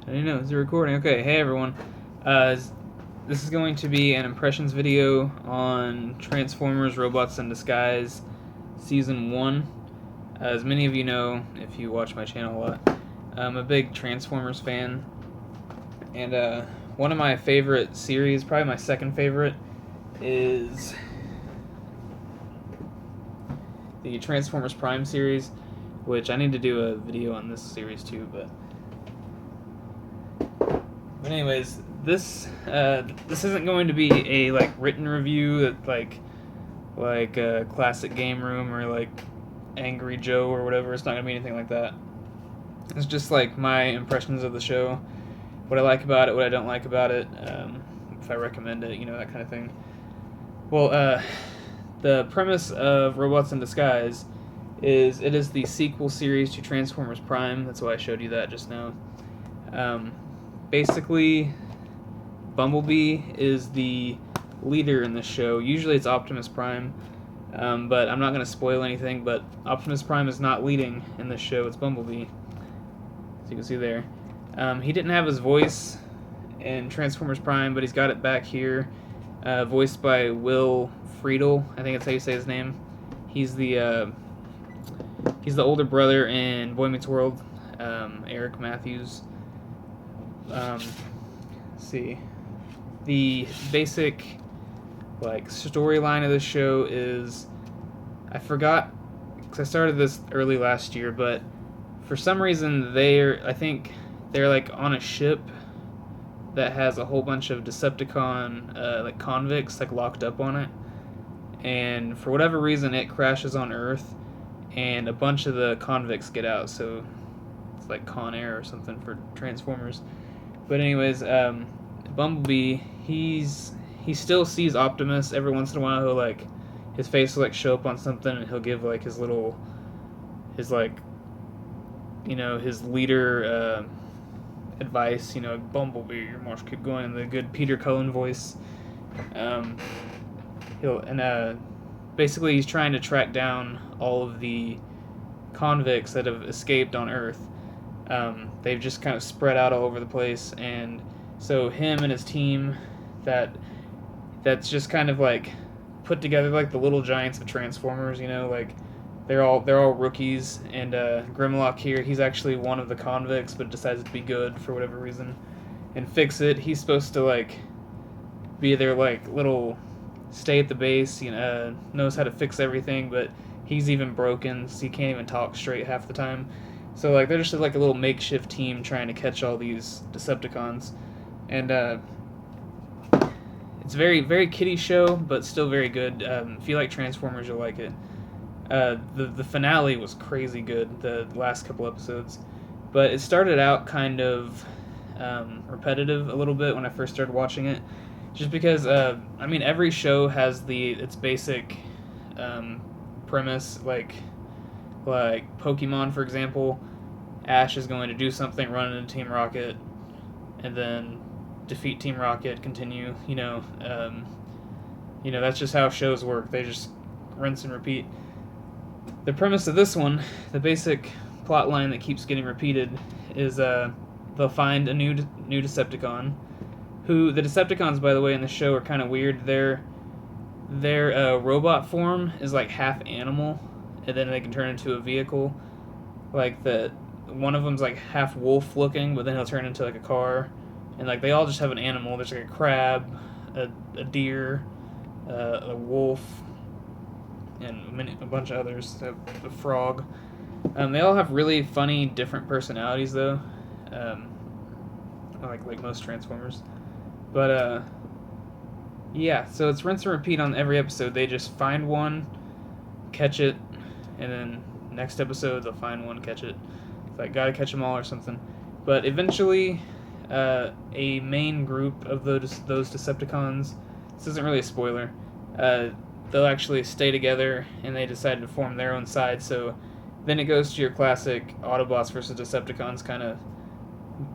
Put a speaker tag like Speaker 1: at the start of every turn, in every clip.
Speaker 1: I didn't know, is it recording? Okay, hey everyone. This is going to be an impressions video on Transformers Robots in Disguise Season 1. As many of you know, if you watch my channel a lot, I'm a big Transformers fan. And one of my favorite series, probably my second favorite, is the Transformers Prime series, which I need to do a video on this series too, but anyways, this isn't going to be a written review that like a Classic Game Room or like Angry Joe or whatever. It's not gonna be anything like that. It's just like my impressions of the show, what I like about it, what I don't like about it, if I recommend it, that kind of thing. Well, the premise of Robots in Disguise is it is the sequel series to Transformers Prime. That's why I showed you that just now. Basically, Bumblebee is the leader in this show. Usually it's Optimus Prime, but I'm not going to spoil anything, but Optimus Prime is not leading in this show. It's Bumblebee, as you can see there. He didn't have his voice in Transformers Prime, but he's got it back here, voiced by Will Friedle. I think that's how you say his name. He's the older brother in Boy Meets World, Eric Matthews. Let's see. The basic storyline of the show is, I forgot because I started this early last year, but for some reason I think they're on a ship that has a whole bunch of Decepticon convicts locked up on it, and for whatever reason it crashes on Earth, and a bunch of the convicts get out. So it's like Con Air or something for Transformers. But anyways, Bumblebee, he still sees Optimus. Every once in a while he'll his face will show up on something, and he'll give his leader advice, Bumblebee, you must keep going, in the good Peter Cullen voice. Basically he's trying to track down all of the convicts that have escaped on Earth. They've just kind of spread out all over the place, and so him and his team that's just kind of put together the Little Giants of Transformers. They're all rookies, and Grimlock here, he's actually one of the convicts, but decides to be good for whatever reason and fix it. He's supposed to be their little stay at the base, knows how to fix everything, but he's even broken, so he can't even talk straight half the time. So they're just a little makeshift team trying to catch all these Decepticons, and it's very, very kiddie show, but still very good. If you like Transformers, you'll like it. The finale was crazy good, the last couple episodes, but it started out kind of repetitive a little bit when I first started watching it, just because every show has its basic premise, like Pokemon, for example. Ash is going to do something, run into Team Rocket, and then defeat Team Rocket, continue, that's just how shows work. They just rinse and repeat. The premise of this one, the basic plot line that keeps getting repeated, is they'll find a new Decepticon, who, the Decepticons, by the way, in the show are kind of weird. Their robot form is half animal, and then they can turn into a vehicle. One of them's half wolf looking, but then he'll turn into a car, and they all just have an animal. There's a crab, a deer, a wolf, and a bunch of others, a frog. They all have really funny, different personalities, though, like most Transformers. But yeah, so it's rinse and repeat on every episode. They just find one, catch it, and then next episode they'll find one, catch it. It's gotta catch them all or something. But eventually, a main group of those Decepticons, this isn't really a spoiler, they'll actually stay together, and they decide to form their own side. So then it goes to your classic Autobots versus Decepticons kind of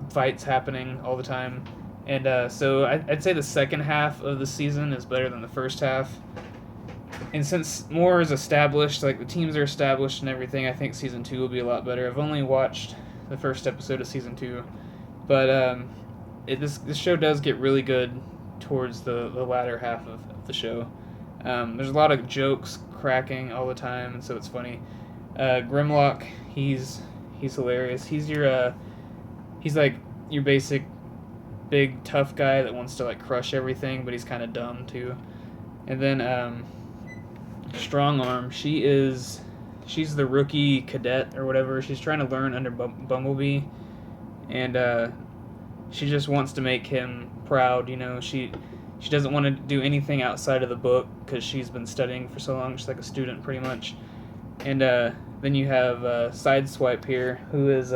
Speaker 1: fights happening all the time. And so I'd say the second half of the season is better than the first half. And since more is established, the teams are established and everything, I think Season 2 will be a lot better. I've only watched the first episode of Season 2, But this show does get really good towards the latter half of the show. There's a lot of jokes cracking all the time, and so it's funny. Grimlock, he's hilarious. He's like your basic big tough guy that wants to like crush everything, but he's kind of dumb too. And then Strong Arm, she's the rookie cadet or whatever. She's trying to learn under Bumblebee, and she just wants to make him proud. You know, she doesn't want to do anything outside of the book because she's been studying for so long. She's like a student pretty much. And then you have Sideswipe here, who is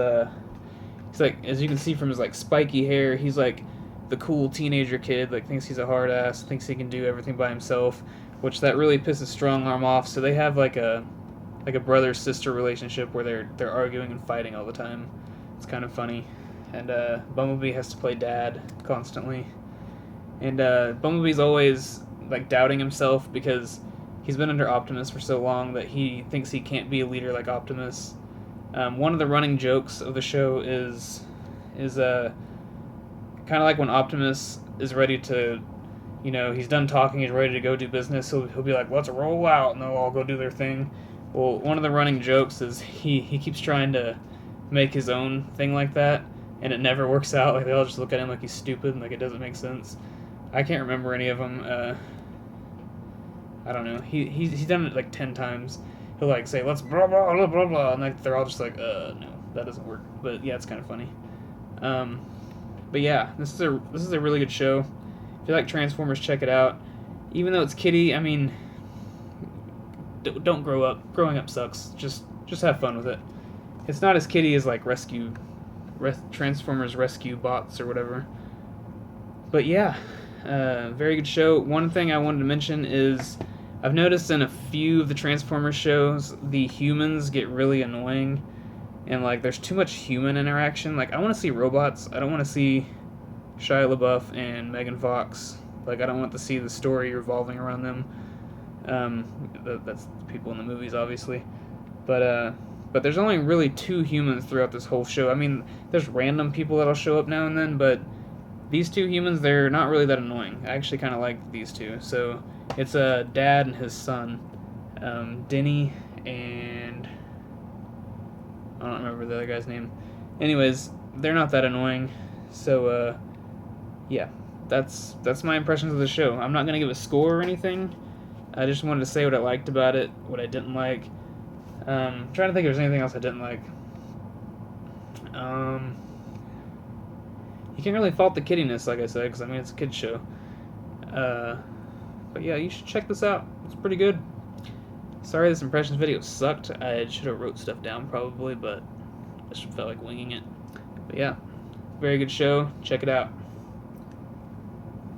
Speaker 1: he's like, as you can see from his like spiky hair, he's like the cool teenager kid, like thinks he's a hard ass, thinks he can do everything by himself, which that really pisses Strong Arm off. So they have like a brother sister relationship where they're arguing and fighting all the time. It's kind of funny. And Bumblebee has to play dad constantly. And Bumblebee's always like doubting himself because he's been under Optimus for so long that he thinks he can't be a leader like Optimus. One of the running jokes of the show is kind of like when Optimus is ready to, you know, he's done talking, he's ready to go do business. He'll be like, let's roll out, and they'll all go do their thing. Well, one of the running jokes is he keeps trying to make his own thing like that, and it never works out. Like, they all just look at him like he's stupid and like it doesn't make sense. I can't remember any of them. I don't know. He's done it like 10 times. He'll like say, let's blah blah blah blah blah, and like they're all just like, no, that doesn't work. But yeah, it's kind of funny. But yeah, this is a really good show. If you like Transformers, check it out. Even though it's kiddie, I mean, don't grow up. Growing up sucks. Just have fun with it. It's not as kiddie as like Transformers Rescue Bots or whatever. But yeah, very good show. One thing I wanted to mention is I've noticed in a few of the Transformers shows, the humans get really annoying, and like there's too much human interaction. Like, I want to see robots. I don't want to see Shia LaBeouf and Megan Fox. Like, I don't want to see the story revolving around them. That's the people in the movies, obviously. But there's only really 2 humans throughout this whole show. I mean, there's random people that'll show up now and then, but these 2 humans, they're not really that annoying. I actually kind of like these 2. So it's a dad and his son, Denny and I don't remember the other guy's name. Anyways, they're not that annoying. So yeah, that's my impressions of the show. I'm not gonna give a score or anything. I just wanted to say what I liked about it, what I didn't like. I'm trying to think if there's anything else I didn't like. You can't really fault the kiddiness, like I said, because I mean it's a kid's show. But yeah, you should check this out. It's pretty good. Sorry this impressions video sucked. I should have wrote stuff down probably, but I just felt like winging it. But yeah, very good show. Check it out.